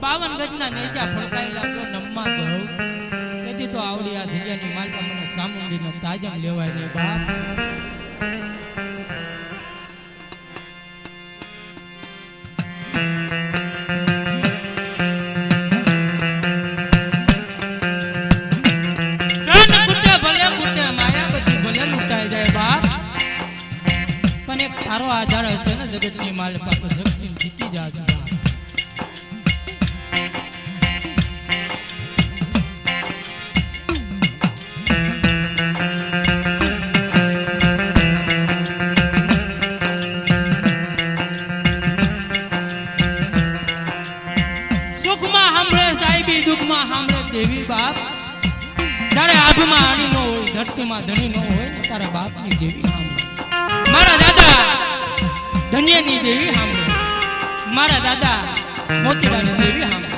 52 ગજના નેજા ફળકાયેલા તો નમમાં ગૌ તેથી તો આવડી આ ધૈયાની માલપા મને સામુંડીનો તાજમ લેવાય ને બાપ તારો આધાર છે ને જગતની માલપા પર જગતી જીતી જાજો સુખમાં સાંભળે સાહેબી દુઃખમાં સાંભળે દેવી બાપ તારે આભમાં આણી ન હોય ધરતીમાં ધણી ન હોય ને તારા બાપની દેવી સાંભળે મારા દાદા ધન્યની દેવી સાંભળે મારા દાદા મોતીરાની દેવી સાંભળે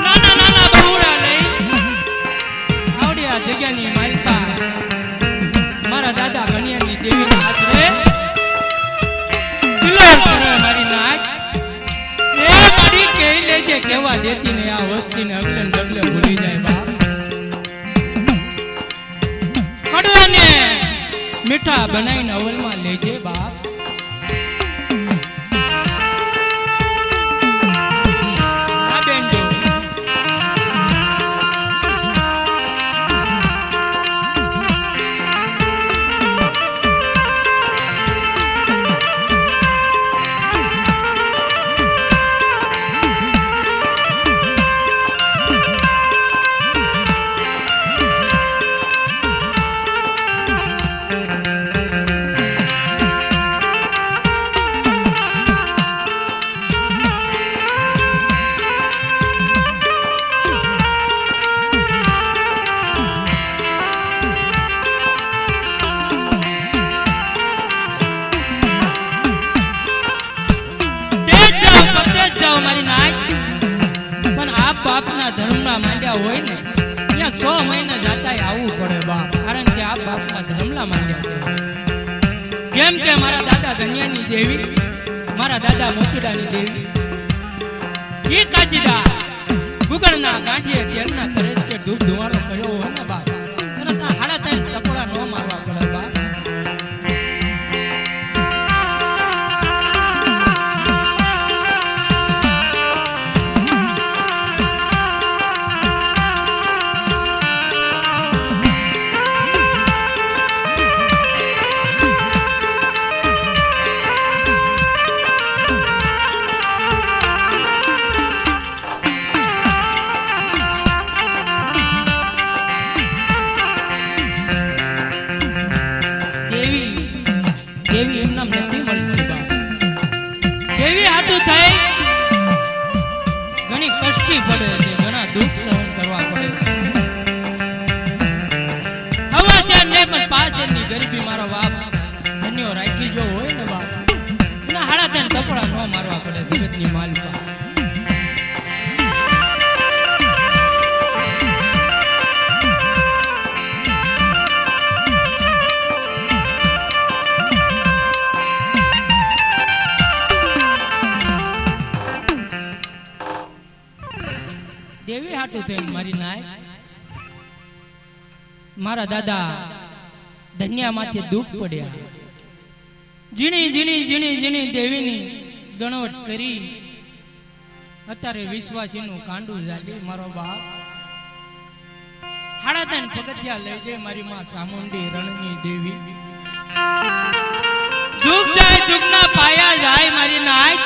નાના નાના બહુડા લઈ આવડી આ જગ્યાની માલપા મારા દાદા ગણિયાની દેવીના આશરે તિલક કરે મારી નાક એ મારી કહી લેજે કેવા દેતી ને આ વસ્તીને અગલે ડગલે ભૂલી જાય બાપ કડવાને મીઠા બનાવીને અવલમાં લેજે બાપ આ બેન જો બાપના ધર્મના માંડ્યા હોય ને ત્યાં 6 મહિના જાતાય આવવું પડે બાપ કારણ કે આ બાપના ધર્મના માંડ્યા કેમ કે મારા દાદા ધન્યાની દેવી મારા દાદા મોતીડાની દેવી એ કાચીદા ગુગળના ગાંઠીએ તેલના તરેસ કે ધૂપ ધુવાળો કર્યો હોય ને બાપ અને ત્યાં 3.5 ટપોડા ન મારવા પડે બાપ દેવી એમનામ નથી મળતી બાપ દેવી હાટું થઈ ઘણી કષ્ટી પડે છે ઘણા દુઃખ સહન કરવા પડે હવા છે ને પણ પાછળની ગરીબી મારો બાપ ધન્યો રાખી જો હોય ને બાપ એના 3.5 ટપડા ન મારવા પડે જગતની માલપા દેવી હાટું થઈને મારી નાય મારા દાદા ધન્યામાંથી દુઃખ પડ્યા ઝીણી ઝીણી ઝીણી ઝીણી દેવીની ગણવટ કરી અત્યારે વિશ્વાસીનું કાંડું જાલી મારો બાપ 3.5 પગથિયા લઈ જાય મારી માં ચામુંડી રણની દેવી જુગ જાય જુગના પાયા જાય મારી નાય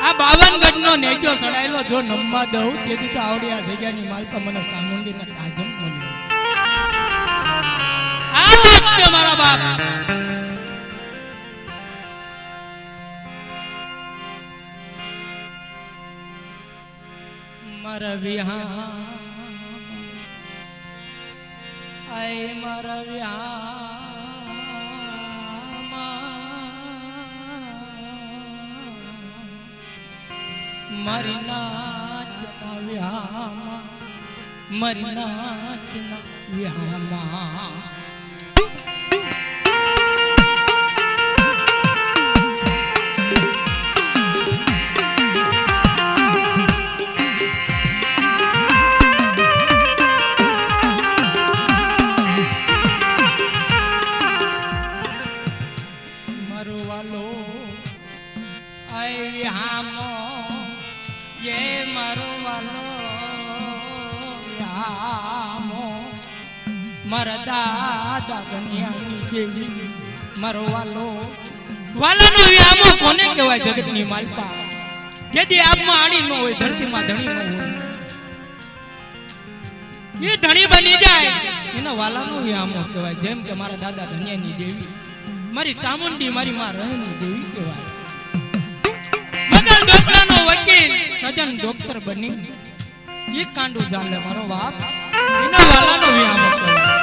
આ 52 ગઢનો નેજો સડાયેલો જો નમવા દઉં તેથી તો આવડી આ જગ્યાની માલપા મને સામુંડીના તાજમ મળ્યો આ વાત છે મારા બાપ મારા વિહા આય મારા વિહા મારી નાચના વ્યામાં મારી નાચના વ્યામાં મારા દાદા કન્યાની દેવી મારો વાલો વાલાનો વ્યામો કોને કહેવાય જગતની માલપા જેદી આપમાં આણી ન હોય ધરતીમાં ધણી ન હોય એ ધણી બની જાય એના વાલાનો વ્યામો કહેવાય જેમ કે મારા દાદા ધન્યાની દેવી મારી સામુંડી મારી માં રહેની દેવી કહેવાય મગર ડોક્ટરનો વકીલ સજન ડોક્ટર બની એ કાંડુ જાલે મારો બાપ એના વાલાનો વ્યામો કહેવાય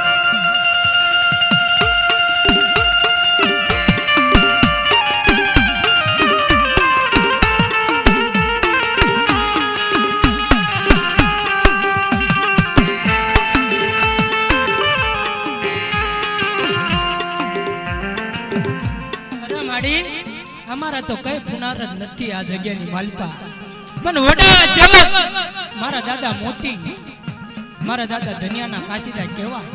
અમારા તો કઈ પુનાર જ નથી આ જગ્યાની માલપા પણ વડા જેવક મારા દાદા મોતી મારા દાદા ધનિયાના કાશીદા કેવા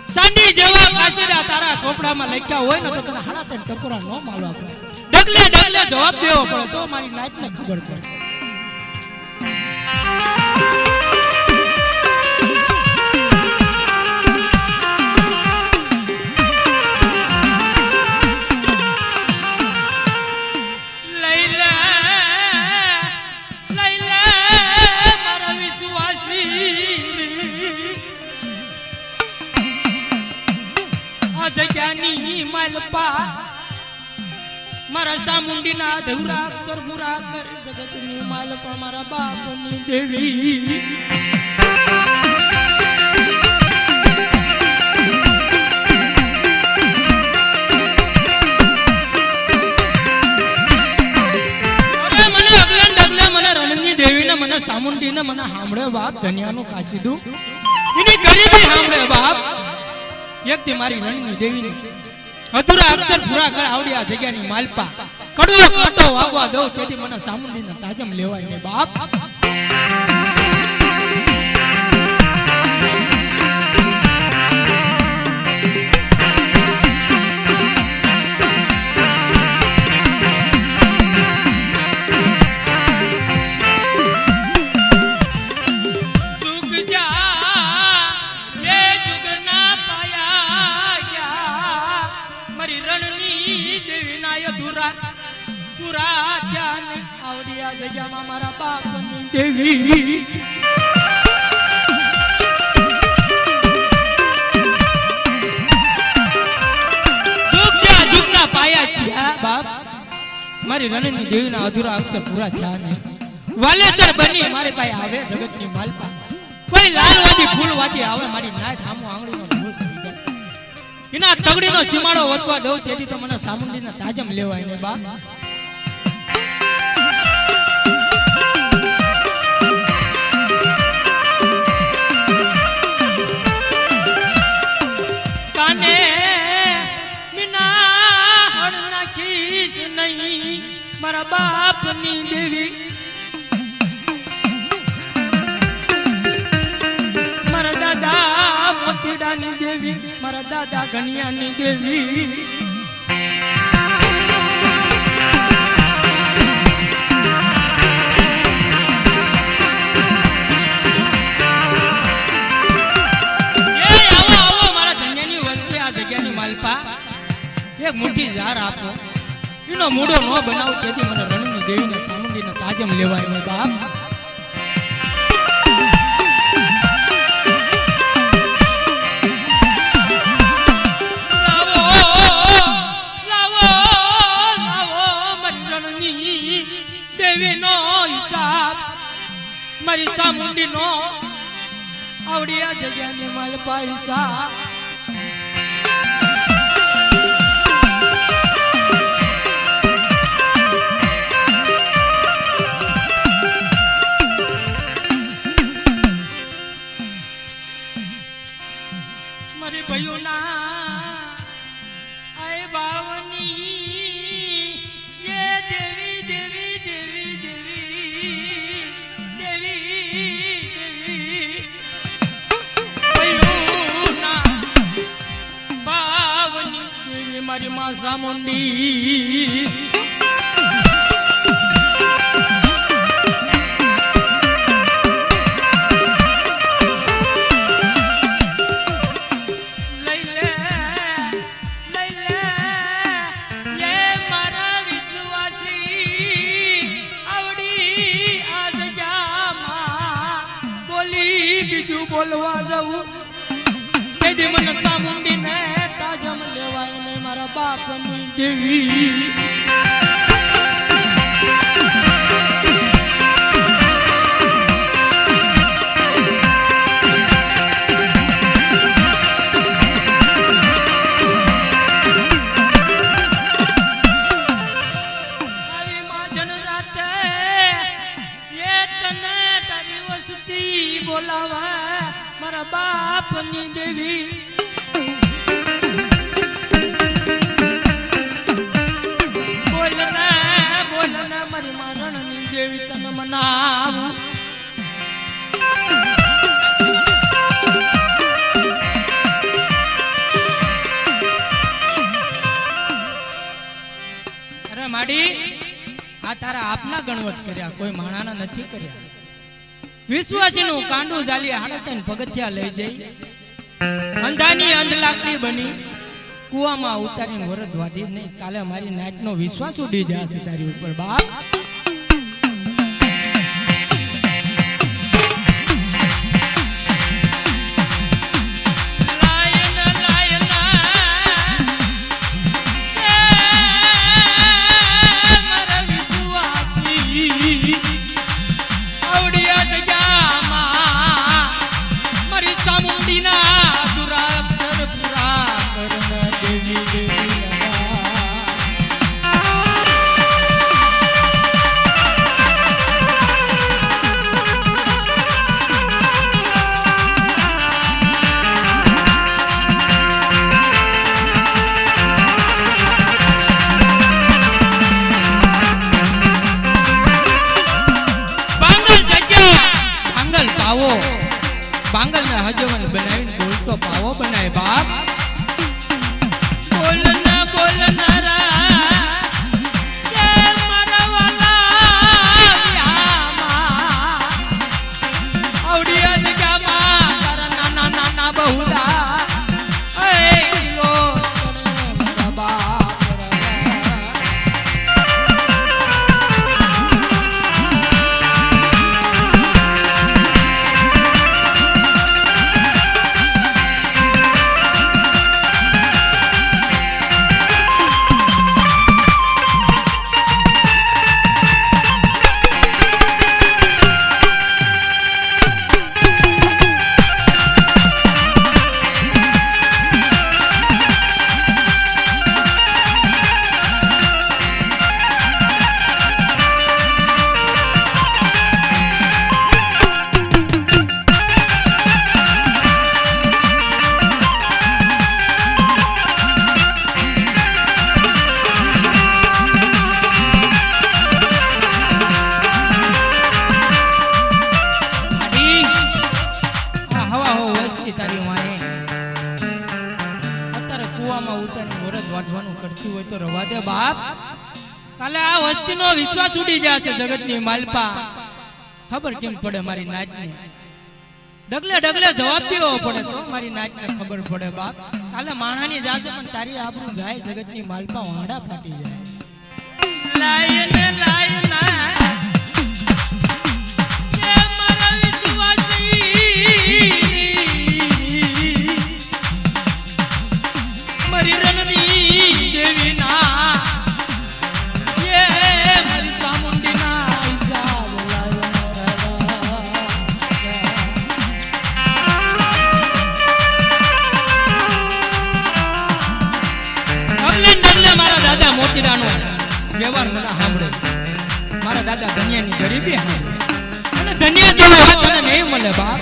સાંડી જેવા કાશીદા તારા સોપડામાં લખ્યા હોય ને તો તને હાડા તને ટકોરા ન માલવા પડે ડગલે ડગલે જવાબ દેવો પડે તો મારી નાઈટને ખબર પડે મારા સામુંડીના ધૌરા અક્ષર પૂરા કરે જગતની માલપા મારા બાપની દેવી મને અગલે ડગલે મને રણની દેવીને મને સામુંડીને મને સાંભળે બાપ ધનિયાનું કાશીદું એની ગરીબી સાંભળે બાપ એકથી મારી રણની દેવીને અધૂરા અક્ષર પૂરા કર આવડી આ જગ્યાની માલપા કડવો કાંટો વાગવા દઉં તેથી મને સામુંડીના તાજમ લેવાય ને બાપ જગ્યામાં મારા બાપની દેવી જુગના પાયા થયા બાપ મારી રણની દેવીના અધૂરા અક્ષર પૂરા થયા ને વાલેસર બની મારી પાસે આવે જગતની માલપા કોઈ લાલવાદી ફૂલવાદી આવે મારી નાથ હામો આંગળીનો ફૂલ થઈ જાય એના તગડીનો સીમાડો વધવા દઉં તેથી તો મને સામુંડીના તાજમ લેવાય ને બાપ મારા બાપની દેવી મારા દાદા મોતીડાની દેવી મારા દાદા ઘનિયાની દેવી આવો મારા ધન્યાની વસ્તી આ જગ્યાની માલપા એક મુઠ્ઠી ઝાર આપો એનો મૂડો ન બનાવ તેથી મને રણની દેવીને સામુંડીને તાજમ લેવાય ને બાપ દેવીનો હિસાબ મારી સામુંડીનો આવડી આ જગ્યાની માલપા હિસાબ આય બાવની એ દેવી દેવી દેવી દેવી દેવી દેવી ભૈરુના બાવની દેવી મારી માં ચામુંડી બોલવા જવું તે મને ચામુંડી ને તાજમ લેવાય ને મારા બાપની દેવી આવી માજન રાતે એ તને તારી વસતી બોલાવા મારા બાપની દેવી બોલના મારી મારણની દેવી તને મનાવું અરે માડી આ તારા આપના ગણવટ કર્યા કોઈ માણાના નથી કર્યા વિશ્વાસીનું કાંડું ઝાલી હાડતન પગથિયા લઈ જઈ અંધાની અંધલાકડી બની કુવામાં ઉતારીને વરદ વાધી નહીં કાલે મારી નાચનો વિશ્વાસ ઉડી જશે તારી ઉપર બાપ बांगल ने हजवन बनाई बोलतो पावो बनाए बाप बोलना रा ये मारा वाला यामा औडिया जगामा तारा नाना नाना बहुला ए किलो करती हो तो रवा दे बाप काले आ वस्ती नो विश्वास उड़ी जाए जगत ની માલપા ખબર કેમ પડે મારી નાચ ને ડગલે ડગલે જવાબ દેવો પડે તો મારી નાચ ને ખબર પડે બાપ કાલે માણાની જાશે પણ તારી આબરૂ જાય જગત ની માલપા વાડા ફાટી જાય લાય ના એ મારા વિશ્વાસી મારી રણની દેવી ના મોતીડાનો વ્યવહાર મને સાંભળે મારા દાદા ધનિયાની ગરીબી સાંભળે અને ધનિયા જેવો વાત મને નહીં મળે બાપ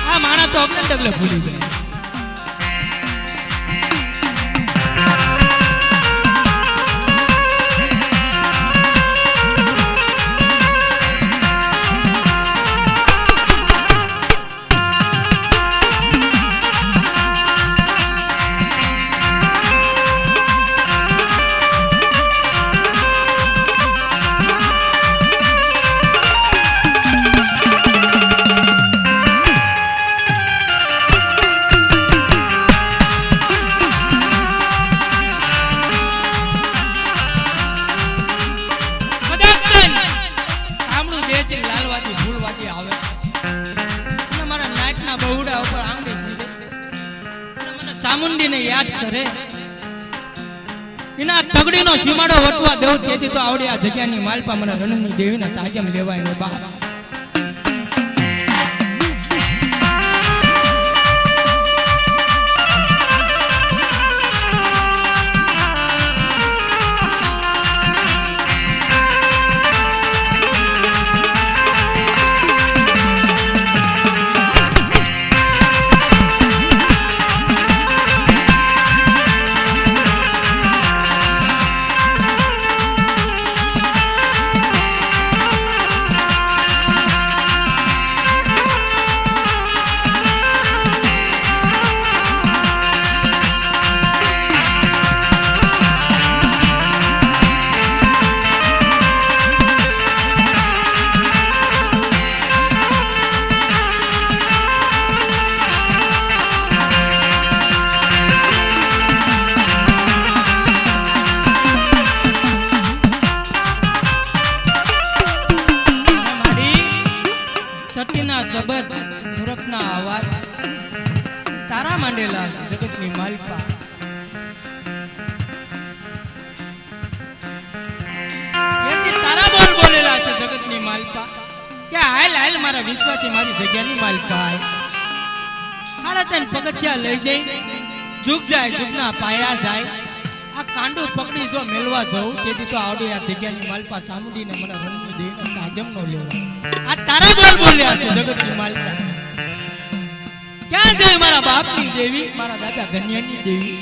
આ માણા તો અગલે ડગલે ભૂલી ગયા ચામુંડીને યાદ કરે, એના તગડીનો સીમાડો વટવા દેવ, તેથી તો આવડી આ જગ્યાની માલપા મને રણની દેવીને તાજમ લેવાય ને બાપ. શબ્દ મૂરખના અવાજ તારા માંડેલા જગતની માલપા. તારા બોલ બોલેલા છે જગતની માલપા કે હાલ હાલ મારા વિશ્વાસી મારી જગ્યાની માલપા. હાડા તને પગથિયા લઈ જઈ જુગ જાય, જુગના પાયા જાય. આ કાંડો પકડી જો મેળવા જવું, તેથી તો આવડી આ જગ્યાની માલપા સામુડીને મને રણની દેવીને કાજમ નો લેવા. આ તારા બોલ બોલ્યા છે જગતની માલપા. ક્યાં જાય મારા બાપની દેવી, મારા દાદા ધન્યની દેવી?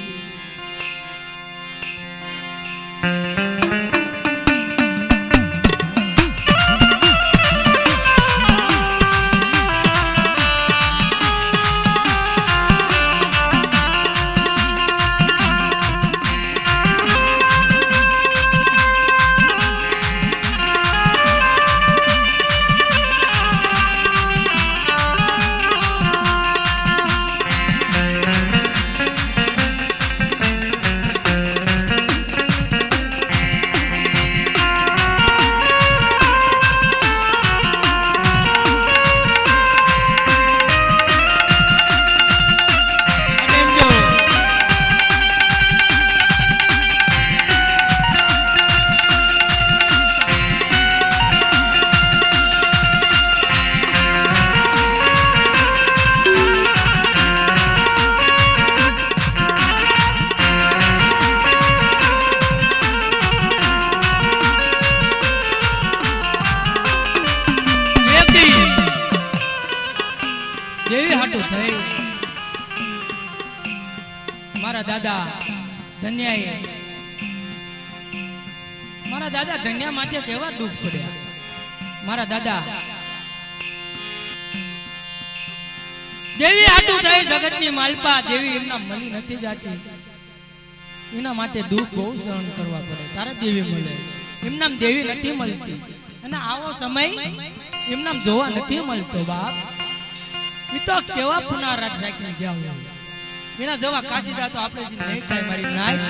મારા દાદા ધન્યા માટે કેવા દુઃખ પડ્યા. મારા દાદા દેવી હાટું થઈ જગતની માલપા, દેવી એમના મળી નથી જાતી, એના માટે દુઃખ બહુ સહન કરવા પડે. તારે દેવી મળે, એમનામ દેવી નથી મળતી, અને આવો સમય એમનામ જોવા નથી મળતો બાપ. એ તો કેવા પુનારાટ રાખીને જાવ, એના જવા કાશીદા તો આપણે નહીં થાય મારી નાય.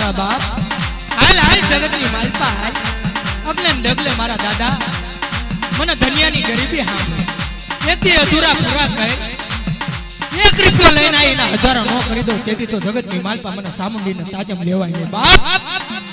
મારા બાપ હાલ હાલ જગતની માલપા હાલ અગલે ને ડગલે મારા દાદા મને ધનિયાની ગરીબી હામે એથી અધૂરા પૂરા કહે એક રૂપિયો લઈને આવીને હજારો નો કરી દો તેથી તો જગતની માલપા મને સામુંડીને તાજમ લેવાય ને બાપ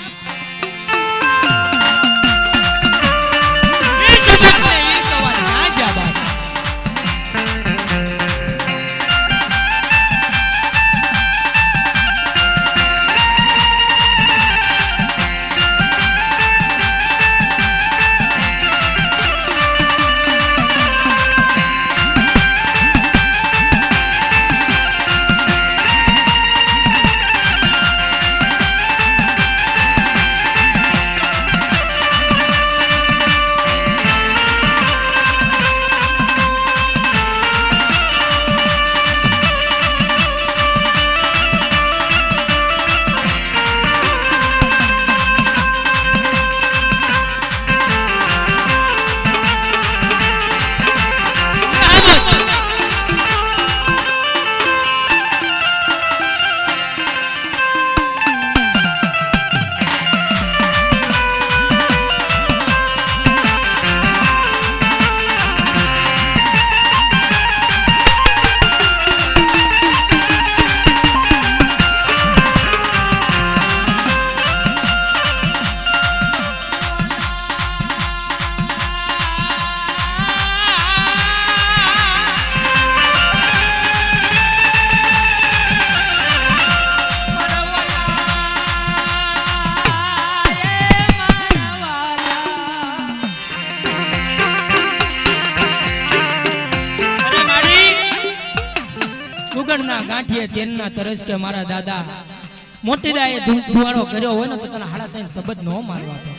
ગાંઠીએ તેલના તરસ કે મારા દાદા મોટી દાએ ધુવાડો કર્યો હોય ને તો તને હાડા તઈને શબ્દ નો મારવા તો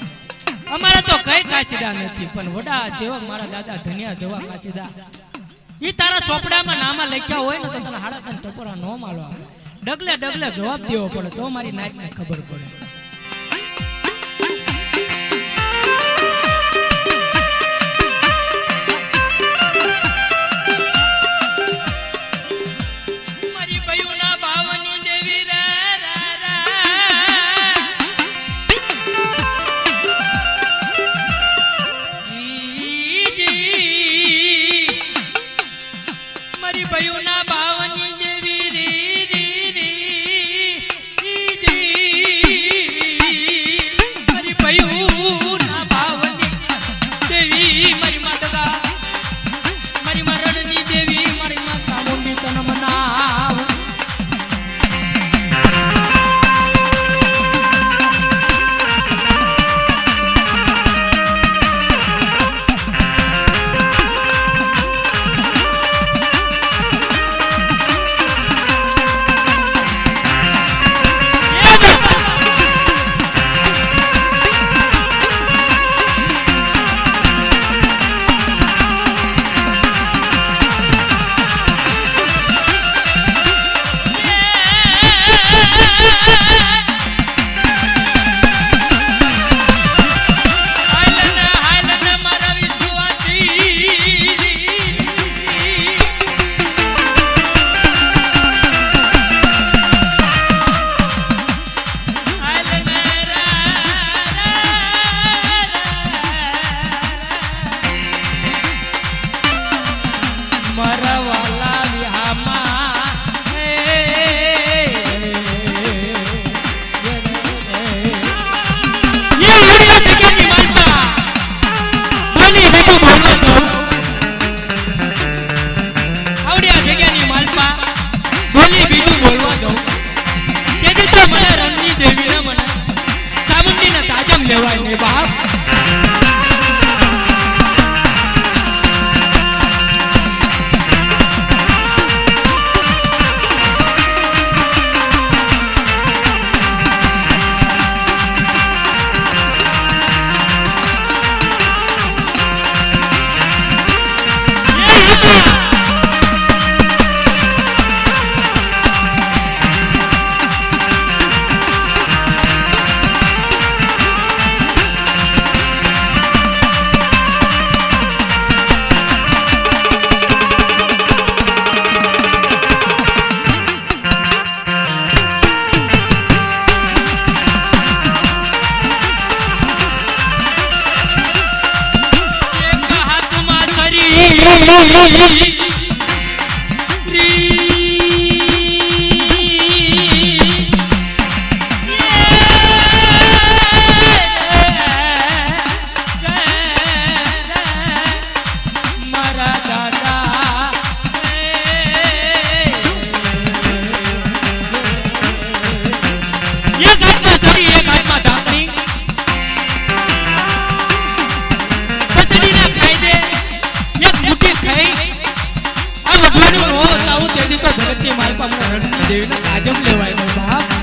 અમારે તો કઈ કાશીદા નથી પણ વડા સેવક મારા દાદા ધનિયા જેવા કાશીદા ઈ તારા સોપડામાં નામા લખ્યા હોય ને તો તને હાડા તઈને ટપોરા નો મારવા ડગલે ડગલે જવાબ દેવો પડે તો મારી નાકને ખબર પડે બાવની દેવી રી રી રી રી દેવીના કાજમ લેવાય બાપ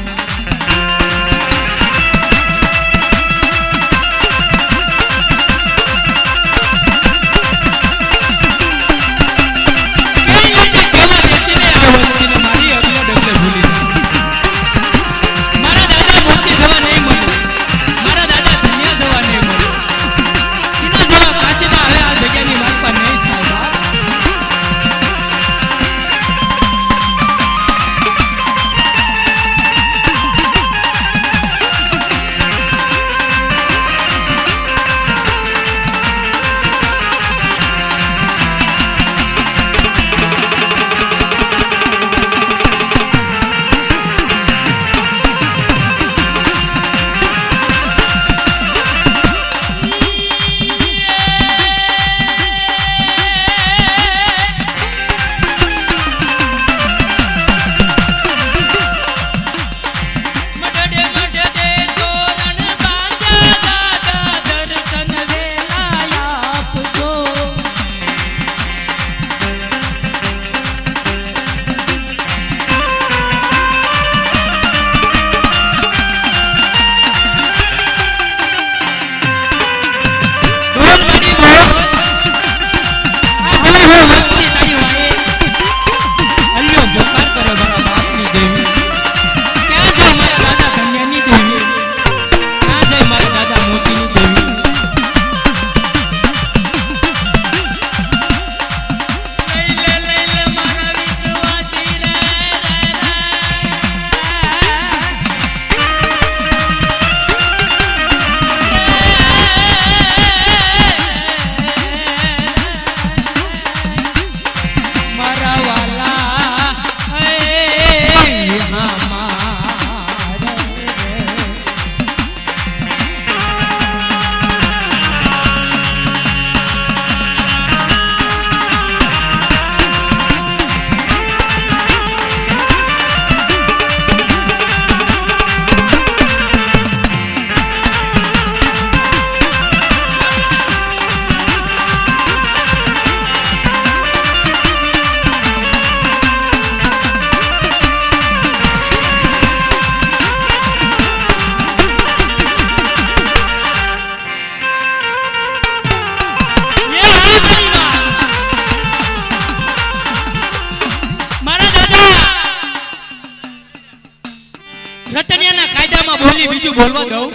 રતનિયાના કાયદામાં બોલી બીજું બોલવા દઉં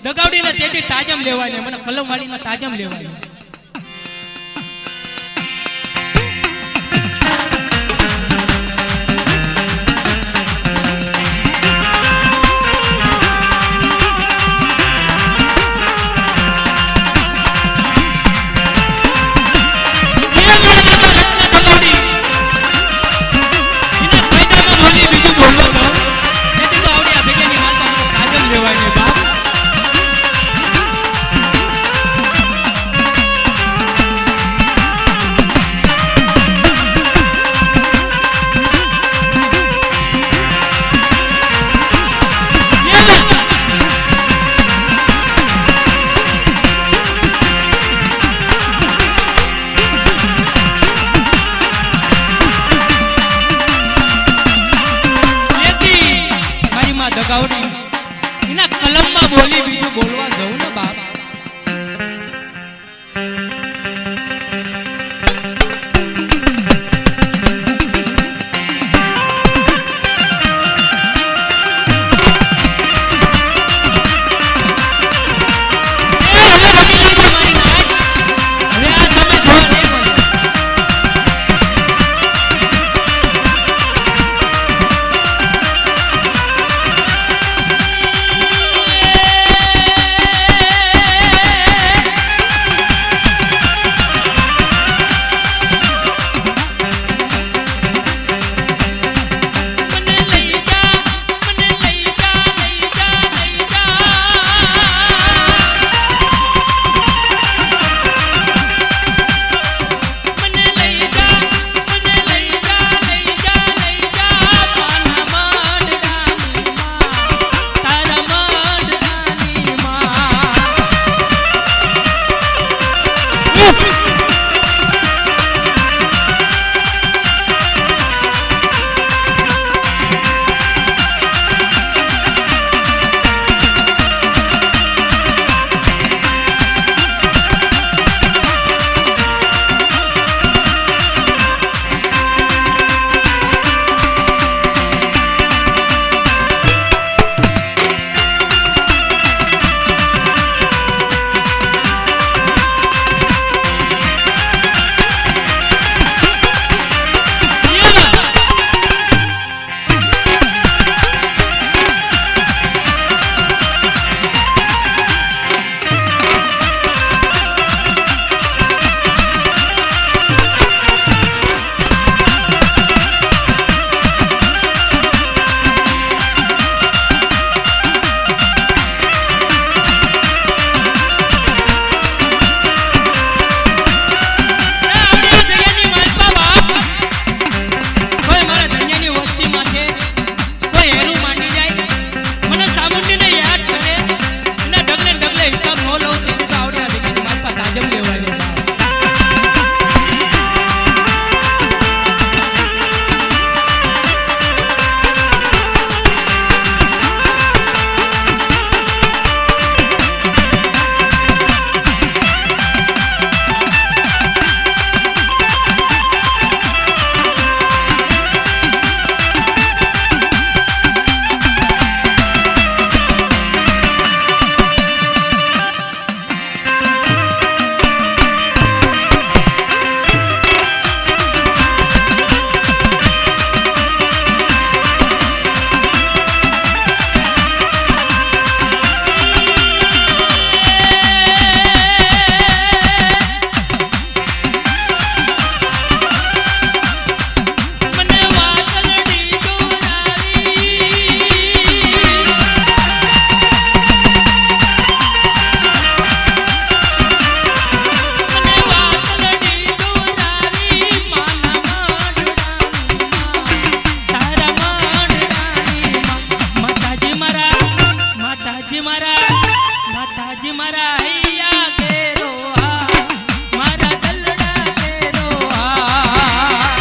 દગાવડીને તેથી તાજમ લેવાય ને મને કલમ વાળીમાં તાજમ લેવાય એના કલમમાં બોલી બીજું બોલવા જવું ને બાપ હજી મારા હૈયા કેરો હા મારા દલડા કેરો હા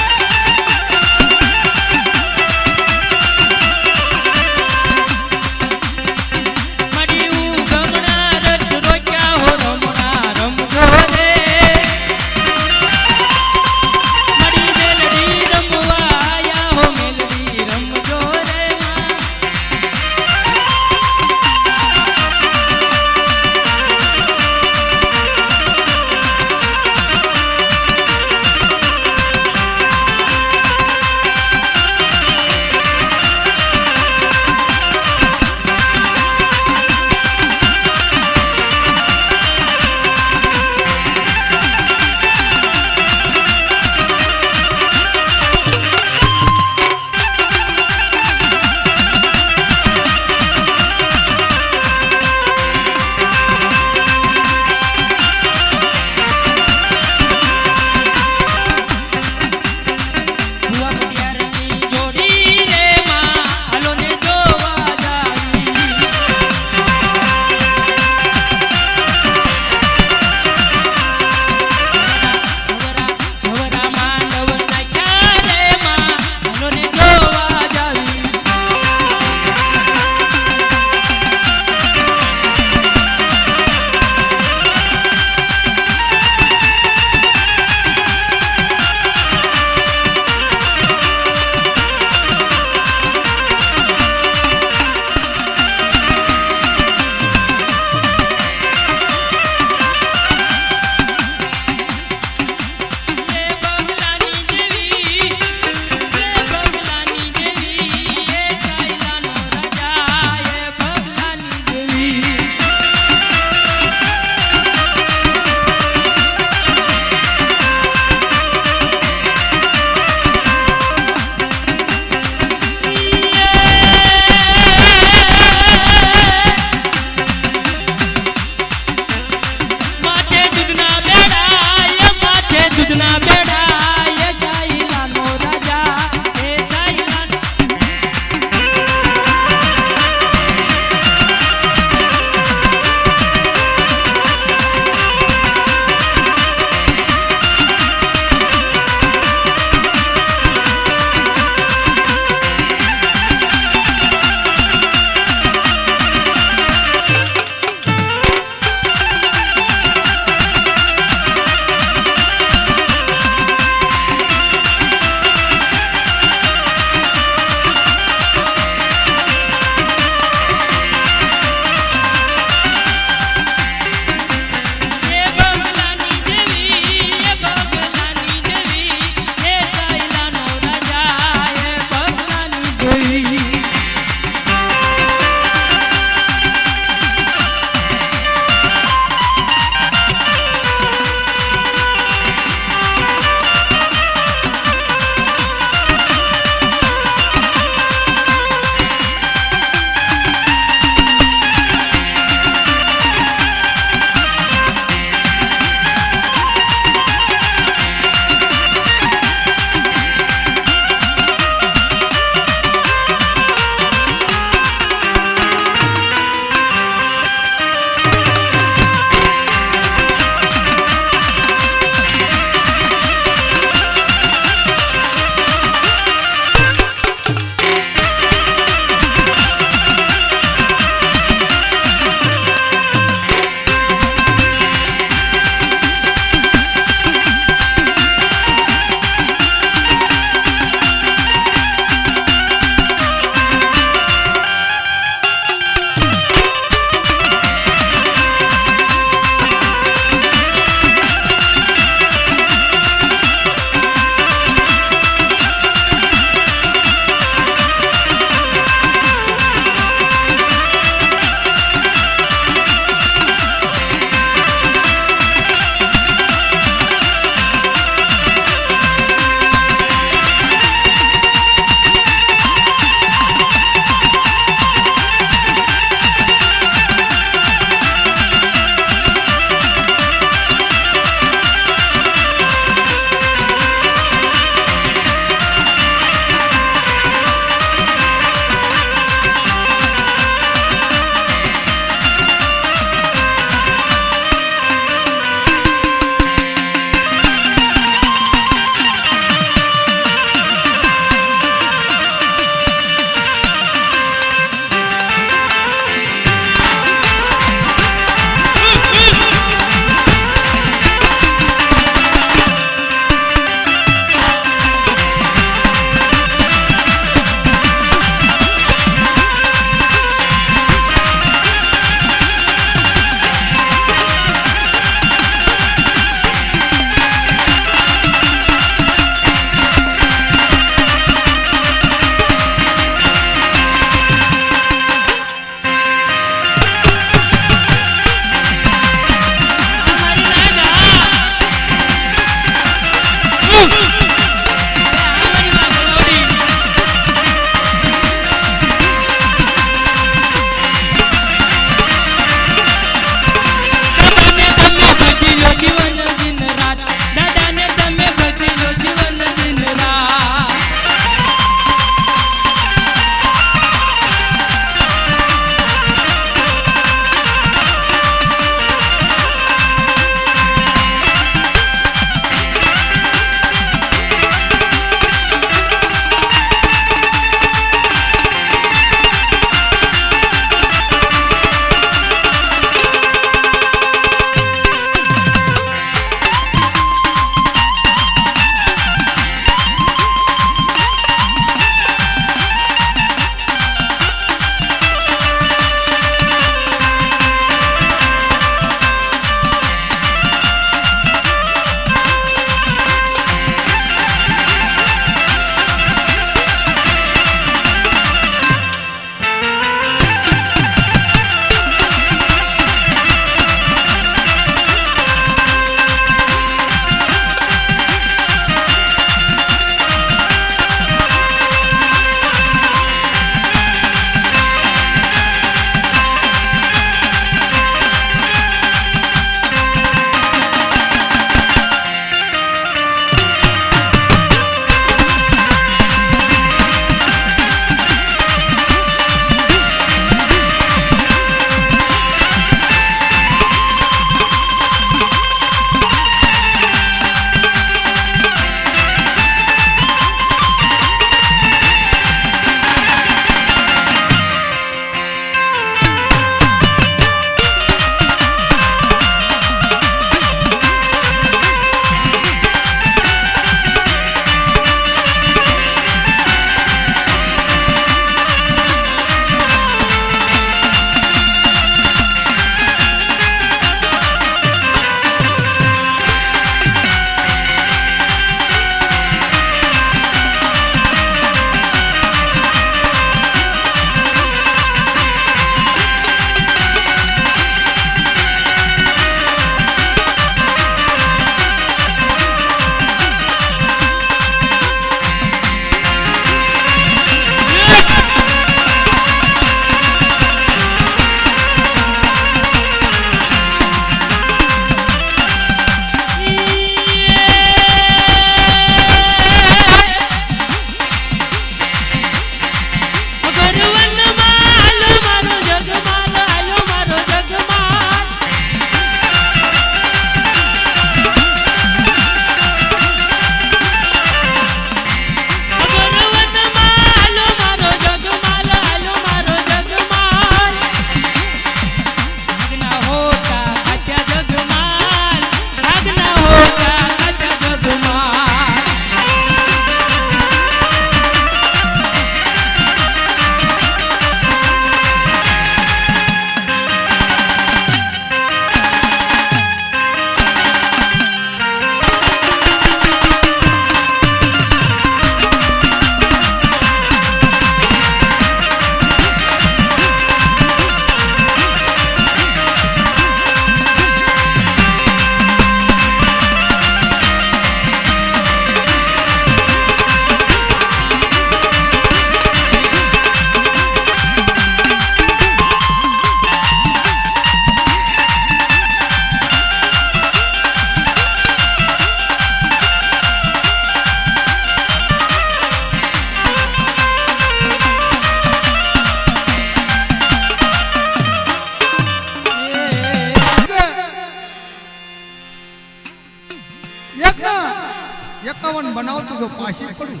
જો પાછી પડું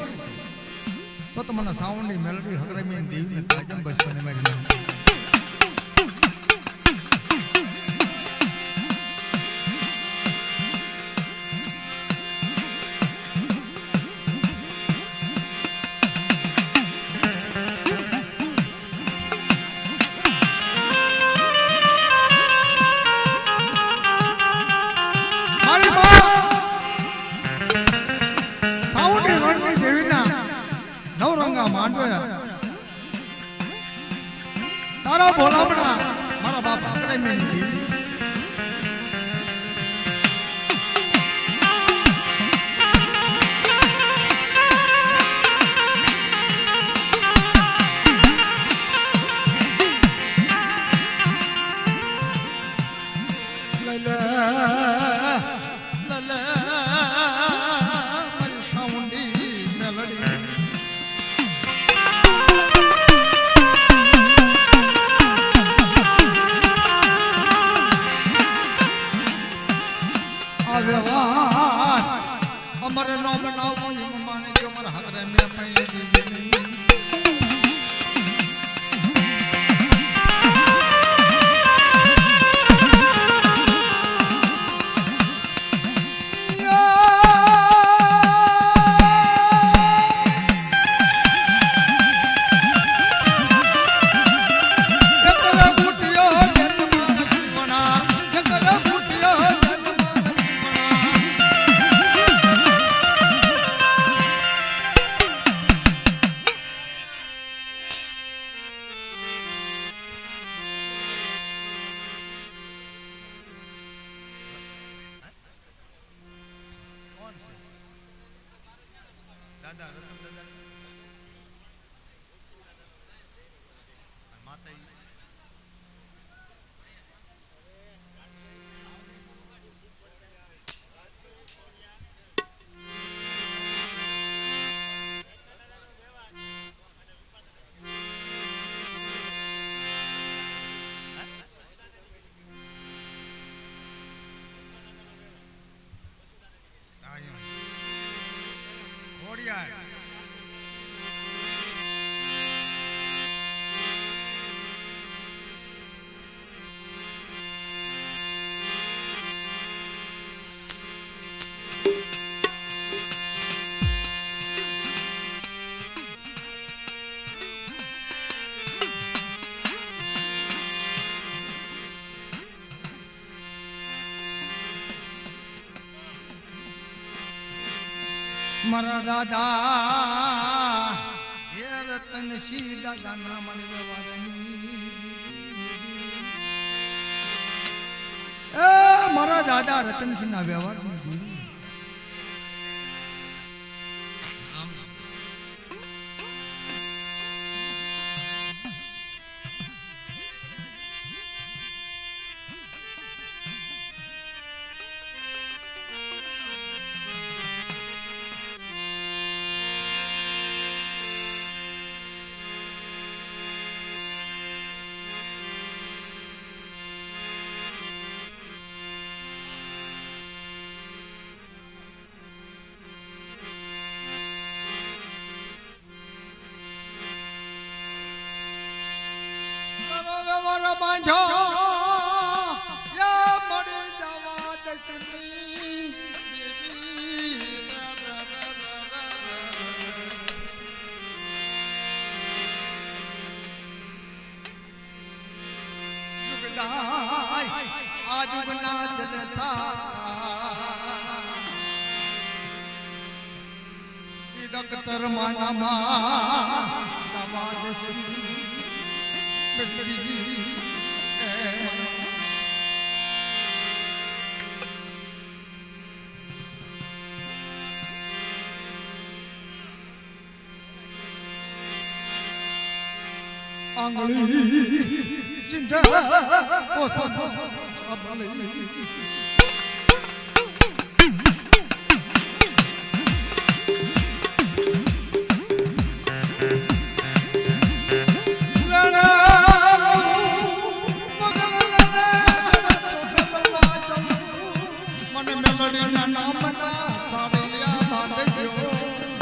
તો તમને સાઉન્ડની મેલોડી હગરામી દેવીને તાજમ બસવાને મારી તારા ભોલામણા મારા બાપ આપણે મેં અમારે નો બનાવો એમ માને જો મારા હારે મેં પૈ દીધી દાદા રતન દાદા માતા મારા દાદા હે રતન સી દાદા ના મને વ્યવહારની મારા દાદા રતનસિંહ ના વ્યવહારની દેવી વ્યવહાર બાંધો યા મળી જવા દશની દેવી જુગદાય આ જુગના જલસા દખ્તર માનામાં જવા દશની આંગળી સિંધા ઓસમ ચાબલી મેલડી ના નામ ના સાડિયા બાંધજો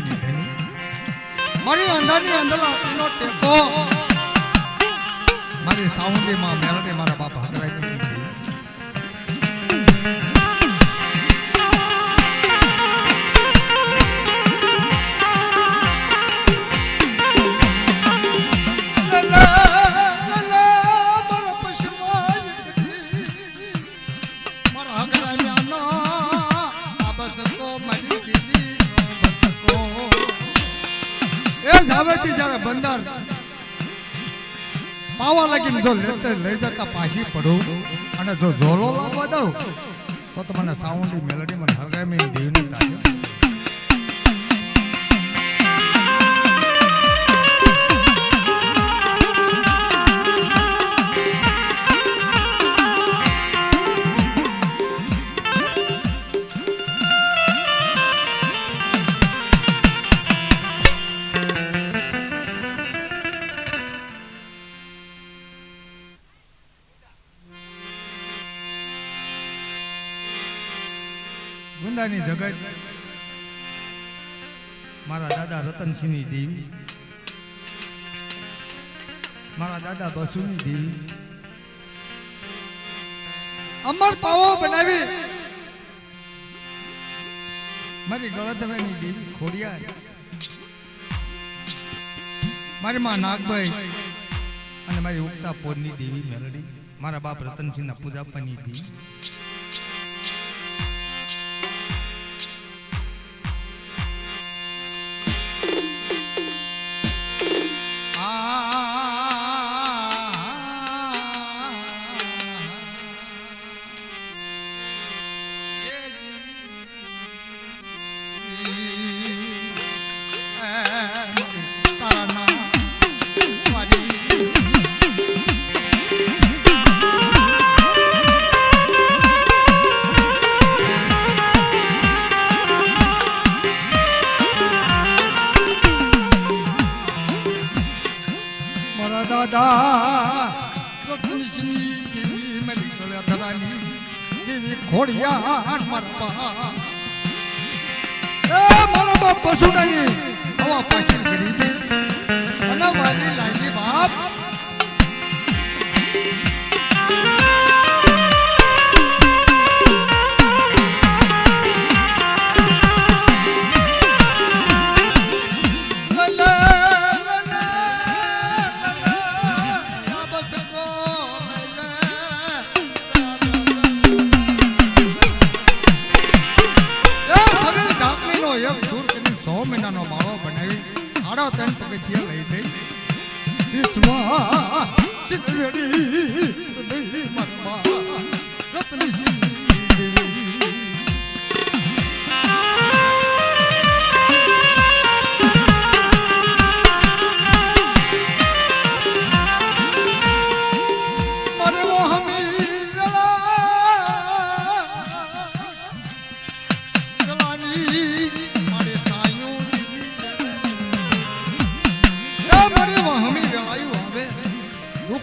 દેવીની ધની મારી અંધાની અંધલાનો ટેકો મારી સાઉન્ડીમાં મેલડી મારા બાપ હકરાઈ દેવી બંદર પાવા લાગીને જો લઈ જતા પાછી પડું અને જો ઝોલો લાવવા દઉં તો મને સાઉન્ડી મેલડી મને હરગામી દેવની તાજે ગુંદાની જગત મારા દાદા રતનસિંહની દેવી મારા દાદા બસુની દેવી અમર પાવો બનાવી મારી ગળધરાની દેવી ખોડિયાર મારી માં નાગભાઈ અને મારી ઉગતા પોરની દેવી મેલડી મારા બાપ રતનસિંહના પૂજાપની દેવી દાદા રતનસિંહની દેવી મારી ગળધરાની દેવી ખોડિયાર મારા બાપ બસુડાની હવા પાછી કરી દે અને વાલી લાગી બાપ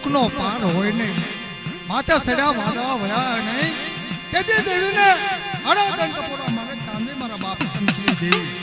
દુઃખનો પાર હોય નહીં માથે સડ્યા વાદળા વળ્યા નહીં તેથી દેવીને અડાદંડ પૂરા મારે ચાંદી મારા બાપ રતનસિંહની દેવી